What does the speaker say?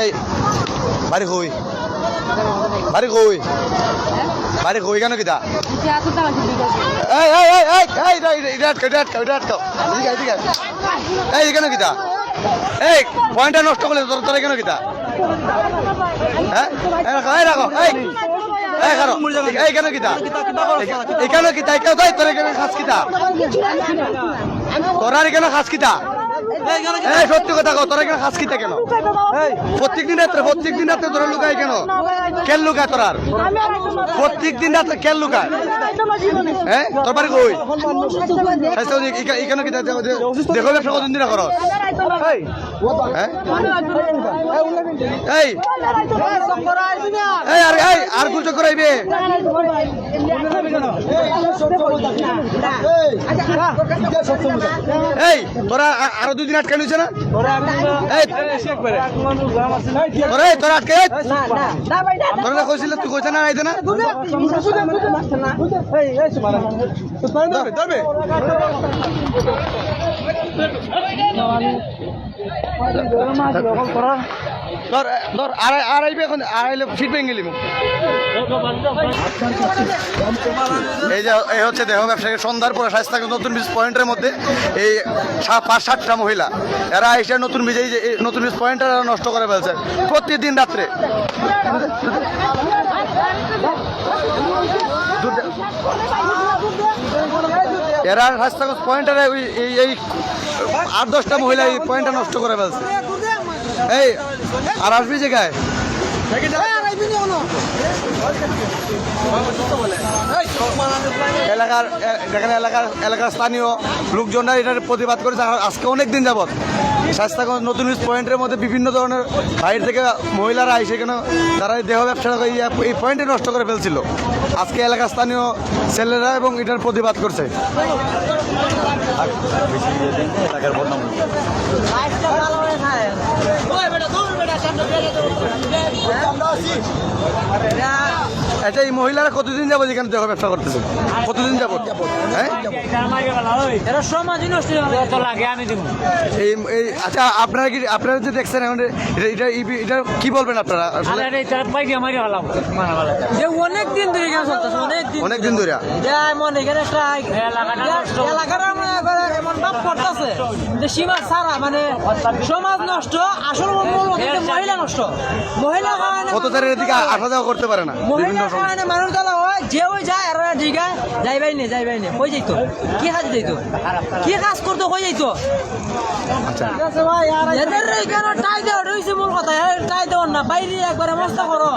এই বাড়ি কই বাড়ি কই বাড়ি কই কেন কিতা এই এই এই এই এই কেন কিতা এই পয়েন্টটা নষ্ট করলে তোরা কেন কিতা হ্যাঁ রাখো এই এই কেন কিতা এই কেন কিতা তোরা কেন খাস কিতা তোরা কেন খাস কিতা এই সত্যি কথা কও তোরা কেন খাস কিতা কেন প্রত্যেকদিন রাত্রে তোরা লুকায় কেন লুকায় তোরা প্রত্যেকদিন রাত্রে কেন লুকায় হ্যাঁ তোর বাড়ি কই এখানে কিতা দেখো ব্যবসা কতদিন দিন করো এই আর গুজব করাইবে এই তোরা আরো 2 দিন আটকে নিছে না তোরা আটকে তোরা কইছিল তুই কইছ না আইতে না ধরবে ধর আড়াইবে এখন আড়াইলে ফিট ভেঙে গেলি এই যে এই হচ্ছে দেহ ব্যবসায়ী সন্ধ্যার পরে স্বাস্থ্য নতুন ব্রিজ পয়েন্টের মধ্যে এই 5-7টা মহিলা এরা এসে নতুন ব্রিজ এই যে নতুন ব্রিজ পয়েন্টটা নষ্ট করে ফেলছে প্রতিদিন রাত্রে এরা স্বাস্থ্য পয়েন্টের এই 8-10টা মহিলা এই পয়েন্টটা নষ্ট করে ফেলছে এই আর আসবি জায়গায় এলাকার স্থানীয় লোকজনরা এটার প্রতিবাদ করেছে আজকে অনেকদিন যাবৎ স্বাস্থ্যগঞ্জ নতুন পয়েন্টের মধ্যে বিভিন্ন ধরনের বাইরে থেকে মহিলারা এসে কেন তারা দেহ ব্যবসা এই পয়েন্টে নষ্ট করে ফেলছিল আজকে এলাকার স্থানীয় ছেলেরা এবং এটার প্রতিবাদ করছে এটা এই মহিলারা কতদিন যাবো যেখানে দেহ ব্যবসা করতেছে কতদিন যাবো হ্যাঁ আচ্ছা আপনারা যে দেখছেন এখন এটা কি বলবেন আপনারা অনেকদিন ধরে অনেকদিন ধরে সীমা ছাড়া মানে সমাজ নষ্ট আসল মহিলা নষ্ট মহিলা কত তারিখের দিকে আসা যাওয়া করতে পারে না মহিলা কারণে মানুষ জ্বালা হয় যে ওই যায় আর ঠিক আছে যাইবাই নে কই যাইতো কি কাজ যাইতো কি কাজ করতো কই যাইতো আচ্ছা এদের কেন টাই দেওয়া রয়েছে মূল কথা টাই দেওয়ার না বাইরে একবারে মস্ত করো